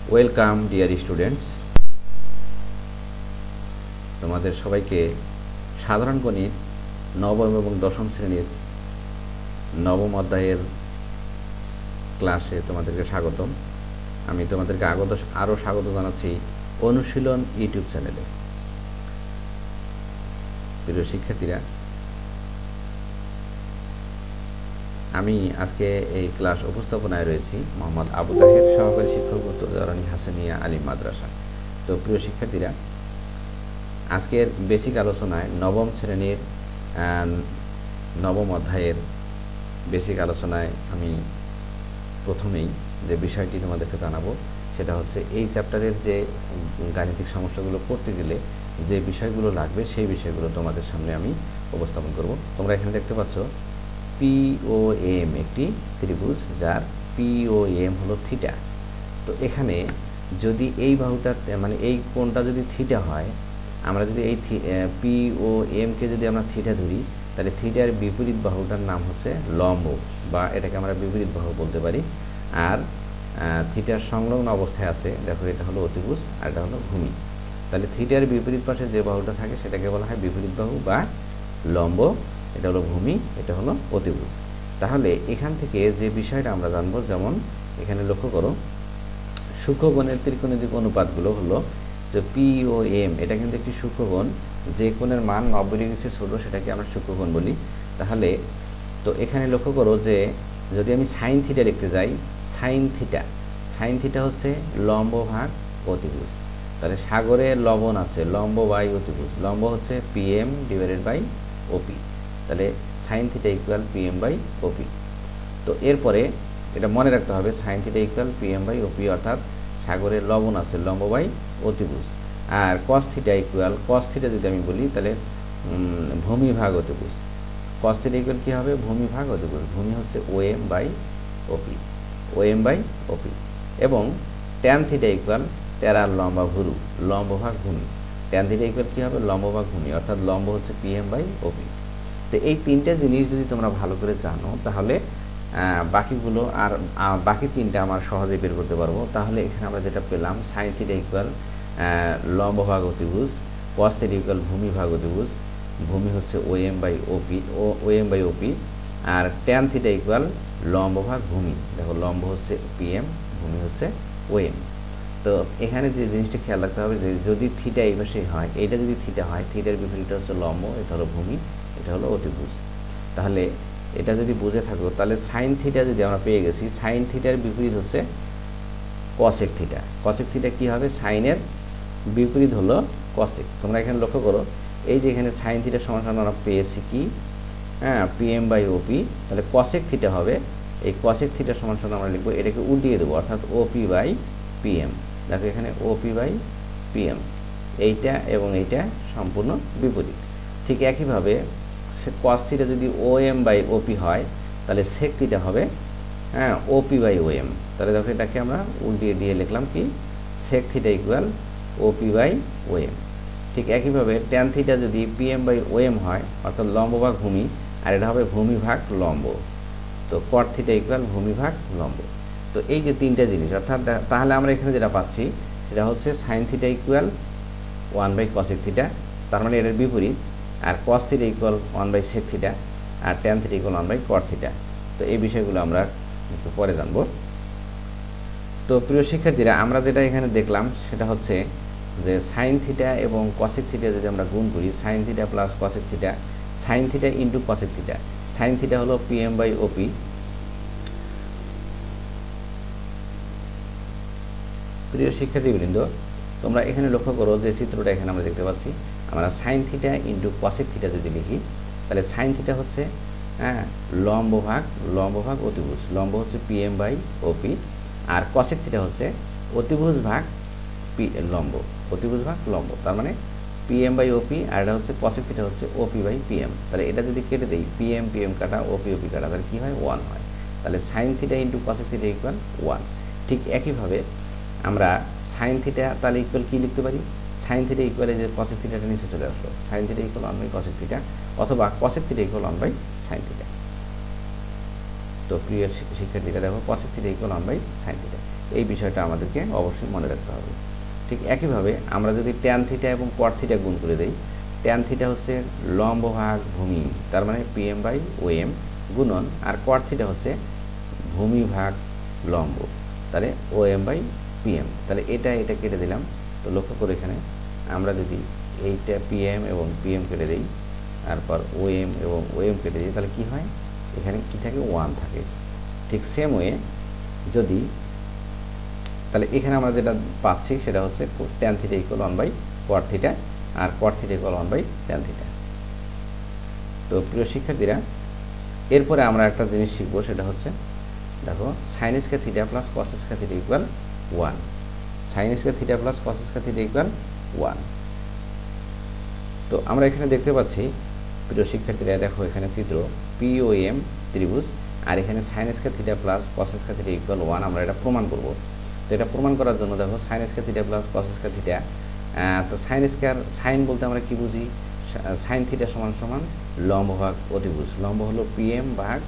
Welcome dear students, তোমাদের সবাইকে সাধারণ গণিত নবম এবং দশম শ্রেণীর নবম অধ্যায়ের ক্লাসে তোমাদেরকে স্বাগতম। আমি তোমাদেরকে আরও স্বাগত জানাচ্ছি অনুশীলন ইউটিউব চ্যানেলে। প্রিয় শিক্ষার্থীরা, আমি আজকে এই ক্লাস উপস্থাপনায় রয়েছি মোহাম্মদ আবু তাহের, সহকারী শিক্ষক উত্তরদারানী হাসানিয়া আলিম মাদ্রাসা। তো প্রিয় শিক্ষার্থীরা, আজকের বেসিক আলোচনায় নবম শ্রেণীর নবম অধ্যায়ের বেসিক আলোচনায় আমি প্রথমেই যে বিষয়টি তোমাদেরকে জানাবো সেটা হচ্ছে এই চ্যাপ্টারের যে গাণিতিক সমস্যাগুলো করতে গেলে যে বিষয়গুলো লাগবে সেই বিষয়গুলো তোমাদের সামনে আমি উপস্থাপন করব। তোমরা এখানে দেখতে পাচ্ছ POM একটি ত্রিভুজ, যার POM হলো থিটা। তো এখানে যদি এই বাহুটা মানে এই কোণটা যদি থিটা হয়, আমরা যদি এই POM কে যদি আমরা থিটা ধরি, তাহলে থিটার বিপরীত বাহুটার নাম হচ্ছে লম্ব, বা এটাকে আমরা বিপরীত বাহু বলতে পারি। আর থিটার সংলগ্ন অবস্থায় আছে, দেখো এটা হলো অতিভুজ আর এটা হলো ভূমি। তাহলে থিটার বিপরীত পাশে যে বাহুটা থাকে সেটাকে বলা হয় বিপরীত বাহু বা লম্ব। এটা হলো ভূমি, এটা হলো অতিভুজ। তাহলে এখান থেকে যে বিষয়টা আমরা জানবো, যেমন এখানে লক্ষ্য করো, সূক্ষ্মকোণের ত্রিকোণমিতিক অনুপাতগুলো হলো যে POM, এটা কিন্তু একটি সূক্ষ্মকোণ, যে কোণের মান 90 ডিগ্রি চেয়ে ছোট সেটাকে আমরা সূক্ষ্মকোণ বলি। তাহলে তো এখানে লক্ষ্য করো যে যদি আমি সাইন থিটা লিখতে যাই, সাইন থিটা হচ্ছে লম্ব ভাগ অতিভুজ। তাহলে সাগরে লবণ আছে, লম্ব বাই অতিভুজ, লম্ব হচ্ছে PM ডিভাইডেড বাই OP। তাহলে sine theta equal PM by OP। তো এরপরে এটা মনে রাখতে হবে, sine theta equal PM by OP, অর্থাৎ সাগরে লবণ আছে, লম্ব বাই অতিভুজ। আর cos theta equal, cos theta যদি আমি বলি তাহলে ভূমি ভাগ অতিভুজ। কস থিটা ইকুয়াল কী হবে? ভূমি ভাগ অতিভুজ। ভূমি হচ্ছে OM বাই OP। এবং ট্যান থিটা ইকুয়াল টেরার লম্বা ভুরু, লম্ব ভাগ ভূমি। ট্যান থিটা ইকুয়াল কী হবে? লম্ব ভাগ ভূমি, অর্থাৎ লম্ব হচ্ছে PM বাই OP। তো এই তিনটা জিনিস যদি তোমরা ভালো করে জানো, তাহলে বাকিগুলো আর বাকি তিনটা আমার সহজে বের করতে পারবো। তাহলে এখানে আমরা যেটা পেলাম, সাইন থিটা ইকুয়াল লম্ব ভাগ অতিভুজ, কস থিটা ইকুয়াল ভূমি ভাগ অতিভুজ, ভূমি হচ্ছে OM বাই OP, আর ট্যান থিটা ইকুয়াল লম্ব ভাগ ভূমি। দেখো, লম্ব হচ্ছে PM, ভূমি হচ্ছে OM। তো এখানে যে জিনিসটা খেয়াল রাখতে হবে, যে যদি থিটা এই পাশে হয়, এটা যদি থিটা হয়, থিটার বিপরীতটা হচ্ছে লম্ব, এটা হলো ভূমি, এটা হলো অতিভুজ। তাহলে এটা যদি বুঝে থাকো, তাহলে সাইন থিটা যদি আমরা পেয়ে গেছি, সাইন থিটার বিপরীত হচ্ছে কসেক থিটা। কসেক থিটা কী হবে? সাইনের বিপরীত হলো কসেক। তোমরা এখানে লক্ষ্য করো, এই যে এখানে সাইন থিটা সমান আমরা পেয়েছি কি, PM বাই OP। তাহলে কসেক থিটা হবে, এই কসেক থিটা সমান আমরা লিখবো, এটাকে উল্টিয়ে দেবো, অর্থাৎ OP বাই PM। দেখো এখানে OP বাই PM, এইটা এবং এইটা সম্পূর্ণ বিপরীত। ঠিক একইভাবে কস থিটা যদি OM বাই OP হয়, তাহলে সেক থিটা হবে OP বাই OM। তাহলে দেখো এটাকে আমরা উল্টিয়ে দিয়ে লিখলাম কি, sec theta equal OP by OM। ঠিক একইভাবে ট্যান থিটা যদি PM বাই OM হয়, অর্থাৎ লম্ব ভাগ ভূমি, আর এটা হবে ভূমি ভাগ লম্ব। তো কট থিটা ইকুয়াল ভূমি ভাগ লম্ব। তো এই যে তিনটা জিনিস, অর্থাৎ তাহলে আমরা এখানে যেটা পাচ্ছি সেটা হচ্ছে sine theta equal 1 by cosec theta, তার মানে এটার বিপরীত। আর cos theta equal 1 by sec theta, আর tan theta equal 1 by cot theta. তো এই বিষয়গুলো আমরা একটু পরে জানব। তো প্রিয় শিক্ষার্থীরা, আমরা যেটা এখানে দেখলাম সেটা হচ্ছে যে সাইন থিটা এবং কসেক থিটা যদি আমরা গুণ করি, sine theta plus cosec theta, sign theta into cosec theta. Sine theta হলো PM বাই OP। প্রিয় শিক্ষার্থীবৃন্দ, তোমরা এখানে লক্ষ্য করো যে চিত্রটা এখানে আমরা দেখতে পাচ্ছি, আমরা sine theta into cosec theta যদি লিখি, তাহলে সাইন থিটা হচ্ছে লম্ব ভাগ অতিভুজ, লম্ব হচ্ছে PM বাই OP, আর কসেক থিটা হচ্ছে অতিভুজ ভাগ লম্ব, তার মানে PM বাই OP, আর এটা হচ্ছে কসেক থিটা হচ্ছে OP বাই PM। তাহলে এটা যদি কেটে দেই, PM কাটা, OP কাটা, তাহলে কী হয়? 1 হয়। তাহলে sine theta into cosec theta equal 1। ঠিক একইভাবে আমরা সাইন থিটা তাহলে ইকুয়াল কী লিখতে পারি? সাইন থিটা ইকুয়াল যে কসেক থিটাটা নিচে চলে আসলো, sine theta equal 1 by cosec theta, অথবা cosec theta equal 1 by sine theta. তো প্রিয় শিক্ষার্থীরা দেখো, cosec theta equal 1 by sine theta. এই বিষয়টা আমাদেরকে অবশ্যই মনে রাখতে হবে। ঠিক একইভাবে আমরা যদি ট্যান থিটা এবং কট থিটা গুণ করে দেই, ট্যান থিটা হচ্ছে লম্ব ভাগ ভূমি, তার মানে পিএম বাই ওএম গুণন, আর কট থিটা হচ্ছে ভূমি ভাগ লম্ব, তাহলে ওএম বাই পিএম। তাহলে এটা কেটে দিলাম। তো লক্ষ্য করে এখানে আমরা যদি এইটা পিএম এবং পিএম কেটে দিই, তারপর ওএম এবং ওএম কেটে দিই, তাহলে কি হয়, এখানে কি থাকে, 1 থাকে। ঠিক সেম ওয়ে যদি, তাহলে এখানে আমরা যেটা পাচ্ছি সেটা হচ্ছে tan theta equal 1 by cot theta, আর cot theta equal 1 by tan theta. তো প্রিয় শিক্ষার্থীরা, এরপরে আমরা একটা জিনিস শিখবো, সেটা হচ্ছে দেখো sign square theta plus cos square theta equal 1। Sign square theta plus cos square theta equal 1। তো আমরা এখানে দেখতে পাচ্ছি প্রিয় শিক্ষার্থীরা, দেখো এখানে চিত্র পিওএম ত্রিভুজ, আর এখানে sign square theta plus cos square theta equal 1। আমরা এটা প্রমাণ করব। তো এটা প্রমাণ করার জন্য দেখো sign square theta plus cos square theta, তো সাইন স্কয়ার, সাইন বলতে আমরা কি বুঝি, সাইন থিটা সমান সমান লম্ব ভাগ অতিভুজ, লম্ব হলো পিএম ভাগ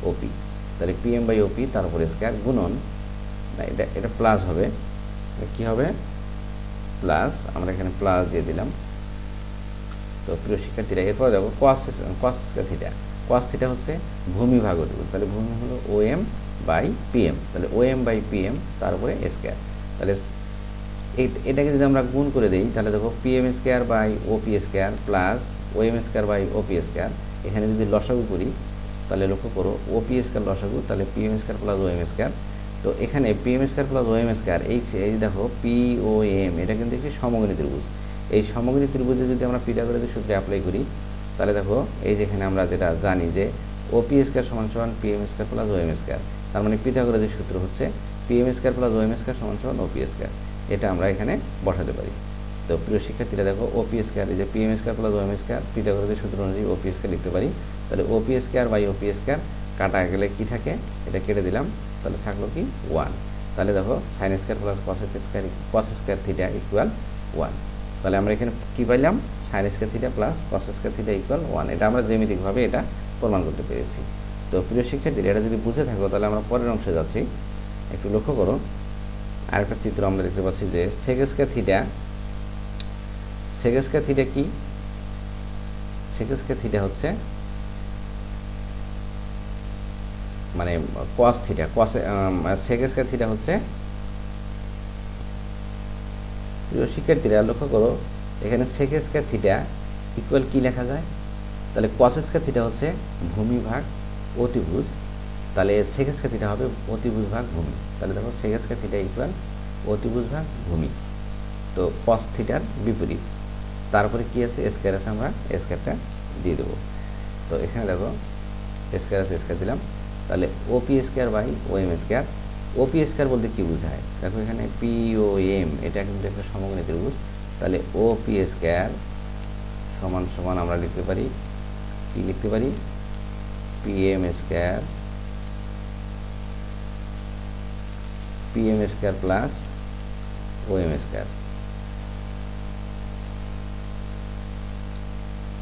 ওপি, তাহলে পিএম বাই ওপি তার উপরে স্কয়ার গুণন, এটা প্লাস হবে, কি হবে প্লাস, আমরা এখানে প্লাস দিয়ে দিলাম। তো প্রিয় শিক্ষার্থীরা, এরপর দেখো কস স্কয়ার থিটা, কস থিটা হচ্ছে ভূমি ভাগ অতিভুজ, তাহলে ভূমি হলো ওএম বাই পিএম, তাহলে ওএম বাই পিএম তার উপরে স্কয়ার। তাহলে এটাকে যদি আমরা গুণ করে দিই, তাহলে দেখো PM square by OP square plus OM square by OP square. এখানে যদি লসাগু করি, তাহলে লক্ষ্য করো ওপি স্কয়ার লসাগু, তাহলে PM square plus OM square. তো এখানে PM square plus OM square, এই দেখো পি ও এম, এটা কিন্তু একটি সমকোণী ত্রিভুজ। এই সমকোণী ত্রিভুজে যদি আমরা পিথাগোরাসের সূত্র অ্যাপ্লাই করি, তাহলে দেখো এই যেখানে আমরা যেটা জানি যে ওপি স্কয়ার সমান সমান PM square plus OM square, তার মানে পিথাগোরাসের সূত্র হচ্ছে PM square plus OM square সমান সমান ওপি স্কয়ার। এটা আমরা এখানে বসাতে পারি। তো প্রিয় শিক্ষার্থীরা, দেখো ওপি স্কয়ার, এই যে PM square plus OM square, পিথাগোরাসের সূত্র অনুযায়ী ওপি স্কয়ার লিখতে পারি। তাহলে OP square by OP square কাটা গেলে কি থাকে, এটা কেটে দিলাম, তাহলে থাকলো কি 1। তাহলে দেখো sine square plus cos square theta equal 1। তাহলে আমরা এখানে কি পাইলাম, sign square theta plus cos square theta equal 1। এটা আমরা জ্যামিতিকভাবে এটা প্রমাণ করতে পেরেছি। তো প্রিয় শিক্ষার্থীরা, এটা যদি বুঝে থাকো, তাহলে আমরা পরের অংশে যাচ্ছি। একটু লক্ষ্য করো, আরেকটা চিত্র আমরা দেখতে পাচ্ছি যে sec square theta, sec square theta কি, সেক স্কয়ার থিটা হচ্ছে মানে cos theta, sec square theta হচ্ছে, প্রিয় শিক্ষার্থীরা লক্ষ্য করো, এখানে সেক স্কয়ার থিটা ইকুয়াল কি লেখা যায়, তাহলে কস স্কয়ার থিটা হচ্ছে ভূমি ভাগ অতিভুজ, তাহলে সেক স্কয়ার থিটা হবে অতিভুজ ভাগ ভূমি। তাহলে দেখো সেক স্কয়ার থিটা ইকুয়াল অতিভুজ ভাগ ভূমি। তো কস থিটার বিপরীত, তারপরে কি আছে, স্কয়ার আছে, আমরা স্কয়ারটা দিয়ে দেবো। তো এখানে দেখো স্কয়ার আছে, স্কয়ার দিলাম। তাহলে OP square by OM square, OP square বলতে কি বোঝায়, দেখো এখানে পি ও এম, এটা কিন্তু একটা সমকোণী ত্রিভুজ। তাহলে ওপি স্কয়ার সমান সমান আমরা লিখতে পারি, কি লিখতে পারি, PM square plus OM square,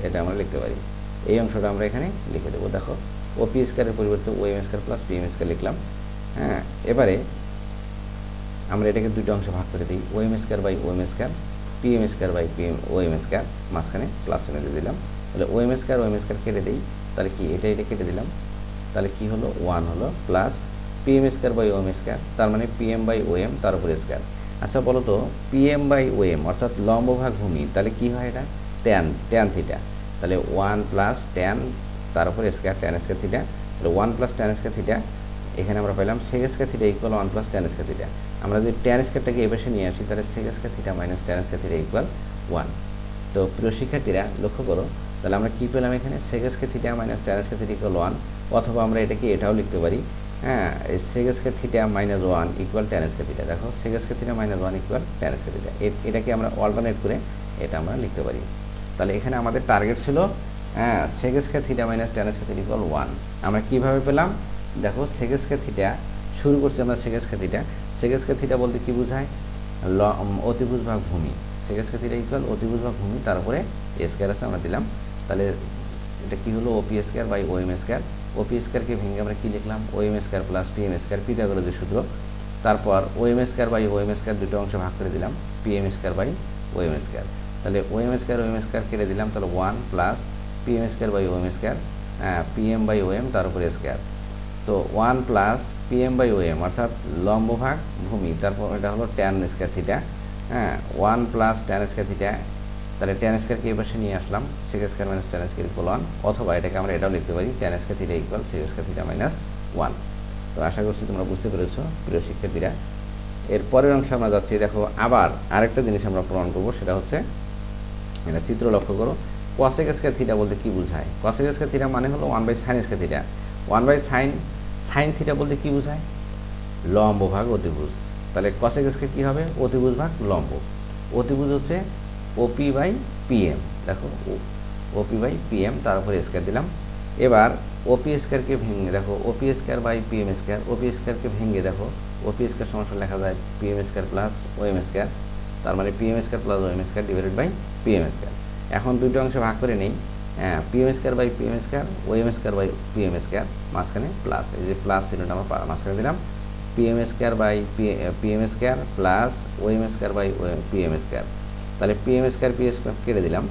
এটা আমরা লিখতে পারি। এই অংশটা আমরা এখানে লিখে দেবো। দেখো ওপি স্কয়ারের পরিবর্তে OM square plus PM square লিখলাম। হ্যাঁ, এবারে আমরা এটাকে দুটো অংশে ভাগ করে দিই, OM square by OM square, PM square by OM square, মাঝখানে প্লাস চিহ্ন দিয়ে দিলাম। তাহলে ওএম স্কয়ার কেটে দিই, তাহলে কি এটা কেটে দিলাম, তাহলে কি হলো 1 হলো, plus PM square by OM square, তার মানে পিএম বাই ওএম তার উপরে স্কয়ার। আচ্ছা বলো তো, পিএম বাই ওএম অর্থাৎ লম্ব ভাগ ভূমি, তাহলে কি হয়, এটা ট্যান থিটা, তাহলে 1 প্লাস ট্যান তার উপরে স্কয়ার, ট্যান স্কয়ার থিটা, তাহলে 1 প্লাস ট্যান স্কয়ার থিটা, এখানে আমরা পেলাম sec square theta equal 1 plus tan square theta. আমরা যদি ট্যান স্কয়ারটাকে এই পাশে নিয়ে আসি, তাহলে sec square theta minus tan square theta equal 1। তো প্রিয় শিক্ষার্থীরা লক্ষ্য করো, তাহলে আমরা কি পেলাম, এখানে sec square theta minus tan square theta equal 1, অথবা আমরা এটাও লিখতে পারি, হ্যাঁ, sec square theta minus 1 equal tan square theta. দেখো sec square theta minus 1 equal tan square theta, এটাকে আমরা অল্টারনেট করে এটা আমরা লিখতে পারি। তাহলে এখানে আমাদের টার্গেট ছিল sec square theta minus tan square theta equal 1। আমরা কীভাবে পেলাম, দেখো সেক স্কয়ার থিটা শুরু করছি আমরা, সেক স্কয়ার থিটা বলতে কি বোঝায়, অতিভুজ ভাগ ভূমি, সেক স্কয়ার থিটা ইকুয়াল অতিভুজ ভাগ ভূমি, তারপরে স্কয়ার আছে আমরা দিলাম। তাহলে এটা কি হলো, OP square by OM square, OP স্কয়ারকে ভেঙে আমরা কি লিখলাম, OM square plus PM square, পিথাগোরাসের সূত্র। তারপর OM square by OM square দুটো অংশে ভাগ করে দিলাম PM square by OM square. তাহলে ওএম স্কয়ার কেটে দিলাম, তাহলে 1 plus PM square by OM square, PM by OM তার উপরে স্কয়ার। তো 1 প্লাস পিএম বাই ওএম অর্থাৎ লম্ব ভাগ ভূমি, তারপর এটা হলো tan square theta, 1 plus tan square theta. তাহলে ট্যান স্কয়ারকে এই পাশে নিয়ে আসলাম, sec square minus tan square equal 1, অথবা এটাকে আমরা এটাও লিখতে পারি tan square theta equal sec square theta minus 1। তো আশা করছি তোমরা বুঝতে পেরেছো প্রিয় শিক্ষার্থীরা। এর পরের অংশে আমরা যাচ্ছি, দেখো আবার আরেকটা জিনিস আমরা প্রমাণ করব, সেটা হচ্ছে এটা চিত্র লক্ষ্য করো। কসেক স্কয়ার থিটা বলতে কি বোঝায়? কসেক স্কয়ার থিটা মানে হলো 1/sin square theta. 1/sin theta বলতে কি বোঝায়? লম্ব ভাগ অতিভুজ। তাহলে কসেক স্কয়ার কী হবে? অতিভুজ ভাগ লম্ব। অতিভুজ হচ্ছে ওপি বাই পিএম, দেখো ওপি বাই পিএম তার উপরে স্কয়ার দিলাম। এবার ওপি স্কয়ারকে ভেঙে দেখো OP square by PM square, OP স্কয়ারকে ভেঙে দেখো ওপি স্কয়ার সমান লেখা যায় PM square plus OM square, তার মানে PM square plus OM square divided by PM square. এখন দুটো অংশে ভাগ করে নেই, PM square by PM square, OM square by PM square, মাঝখানে প্লাস, এই যে প্লাস চিহ্নটা আমরা মাঝখানে দিলাম, PM square by PM square plus OM square by PM square. তাহলে পিএম স্কয়ার পিএম স্কয়ার কেটে দিলাম,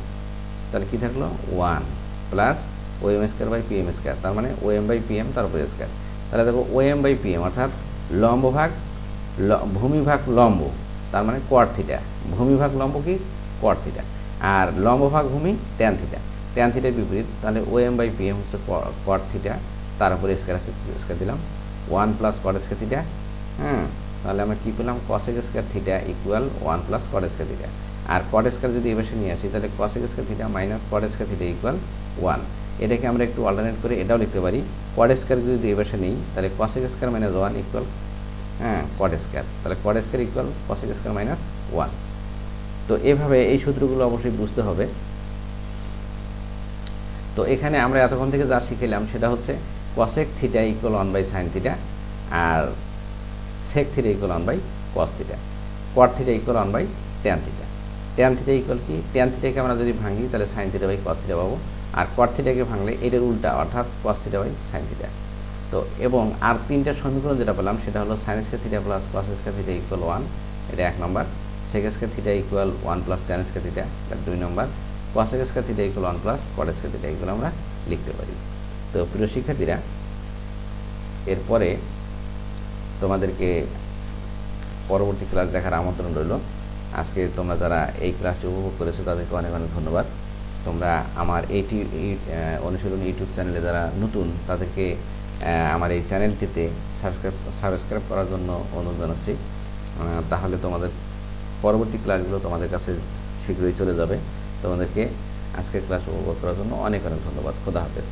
তাহলে কী থাকলো 1 plus OM square by PM square, তার মানে ওএম বাই পিএম তার উপরে স্কয়ার। তাহলে দেখো ওএম বাই পিএম অর্থাৎ লম্ব ভাগ ভূমি ভাগ লম্ব, তার মানে কট থিটা। ভূমি ভাগ লম্ব কি? কট থিটা। আর লম্ব ভাগ ভূমি ট্যান থিটা। ট্যান থিটার বিপরীত, তাহলে ওএম বাই পিএম হচ্ছে কট থিটা, তার উপরে স্কয়ার দিলাম 1 প্লাস কট স্কয়ার থিটা। তাহলে আমরা কী পেলাম? Cosec square theta equal 1 plus cot square theta. আর কট স্কয়ার যদি এবার নিয়ে আসি, তাহলে cosec square theta minus cot square theta equal 1। এটাকে আমরা একটু অল্টারনেট করে এটাও লিখতে পারি, কট স্কয়ার যদি এবার নেই, তাহলে cosec square minus 1 equal cot square, তাহলে cot square equal cosec square minus 1। তো এভাবে এই সূত্রগুলো অবশ্যই বুঝতে হবে। তো এখানে আমরা এতক্ষণ থেকে যা শিখলাম সেটা হচ্ছে cosec theta equal 1/sin theta, আর sec theta equal 1/cos theta, cot theta equal 1/tan theta. Tan theta equal কি? ট্যান থিটাকে আমরা যদি ভাঙি তাহলে sine theta by cos theta পাবো, আর কট থিটাকে ভাঙলে এটার উল্টা অর্থাৎ cos theta by sine theta. তো এবং আর তিনটা সমীকরণ যেটা পেলাম সেটা হলো sine square theta plus cos square theta equal 1, এটা 1 নম্বর। সেক square theta equal 1 plus tan square theta, এটা 2 number. Cosec square theta equal 1 plus cot square theta, এগুলো আমরা লিখতে পারি। তো প্রিয় শিক্ষার্থীরা, এরপরে তোমাদেরকে পরবর্তী ক্লাস দেখার আমন্ত্রণ রইল। আজকে তোমরা যারা এই ক্লাসটি উপভোগ করেছো তাদেরকে অনেক অনেক ধন্যবাদ। তোমরা আমার অনুশীলন ইউটিউব চ্যানেলে যারা নতুন তাদেরকে আমার এই চ্যানেলটিতে সাবস্ক্রাইব করার জন্য অনুরোধ জানাচ্ছি। তাহলে তোমাদের পরবর্তী ক্লাসগুলো তোমাদের কাছে শীঘ্রই চলে যাবে। তোমাদেরকে আজকের ক্লাস উপভোগ করার জন্য অনেক অনেক ধন্যবাদ। খোদা হাফেজ।